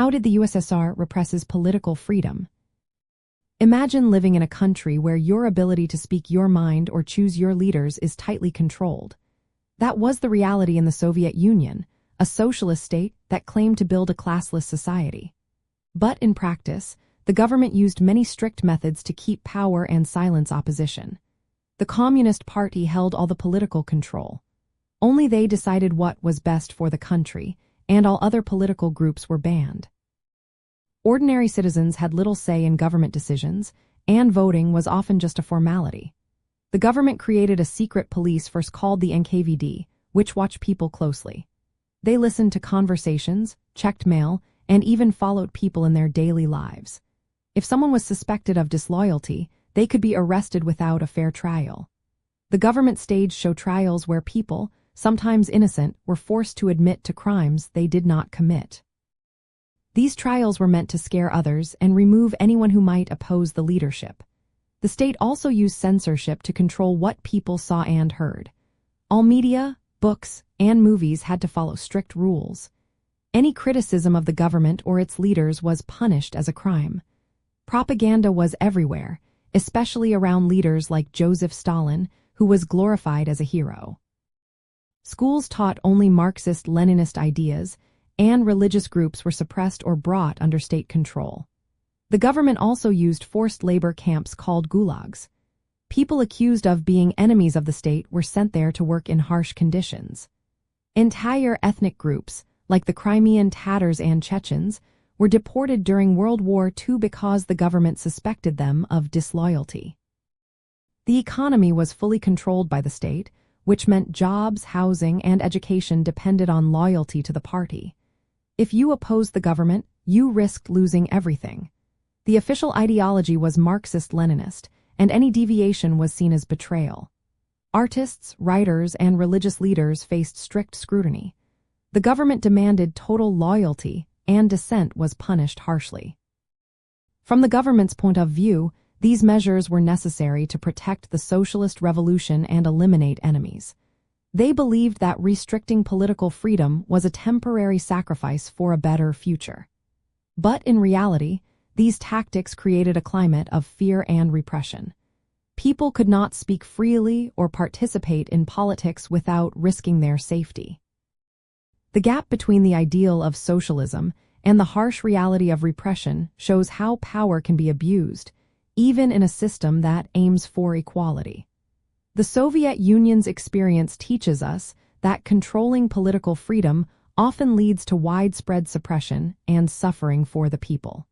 How did the USSR repress political freedom? Imagine living in a country where your ability to speak your mind or choose your leaders is tightly controlled. That was the reality in the Soviet Union, a socialist state that claimed to build a classless society. But in practice, the government used many strict methods to keep power and silence opposition. The Communist Party held all the political control. Only they decided what was best for the country, and all other political groups were banned. Ordinary citizens had little say in government decisions, and voting was often just a formality. The government created a secret police first called the NKVD, which watched people closely. They listened to conversations, checked mail, and even followed people in their daily lives. If someone was suspected of disloyalty, they could be arrested without a fair trial. The government staged show trials where people, sometimes innocent, were forced to admit to crimes they did not commit. These trials were meant to scare others and remove anyone who might oppose the leadership. The state also used censorship to control what people saw and heard. All media, books, and movies had to follow strict rules. Any criticism of the government or its leaders was punished as a crime. Propaganda was everywhere, especially around leaders like Joseph Stalin, who was glorified as a hero. Schools taught only Marxist-Leninist ideas, and religious groups were suppressed or brought under state control. The government also used forced labor camps called gulags. People accused of being enemies of the state were sent there to work in harsh conditions. Entire ethnic groups, like the Crimean Tatars and Chechens, were deported during World War II because the government suspected them of disloyalty. The economy was fully controlled by the state, which meant jobs, housing, and education depended on loyalty to the party. If you opposed the government, you risked losing everything. The official ideology was Marxist-Leninist, and any deviation was seen as betrayal. Artists, writers, and religious leaders faced strict scrutiny. The government demanded total loyalty, and dissent was punished harshly. From the government's point of view, these measures were necessary to protect the socialist revolution and eliminate enemies. They believed that restricting political freedom was a temporary sacrifice for a better future. But in reality, these tactics created a climate of fear and repression. People could not speak freely or participate in politics without risking their safety. The gap between the ideal of socialism and the harsh reality of repression shows how power can be abused, even in a system that aims for equality. The Soviet Union's experience teaches us that controlling political freedom often leads to widespread suppression and suffering for the people.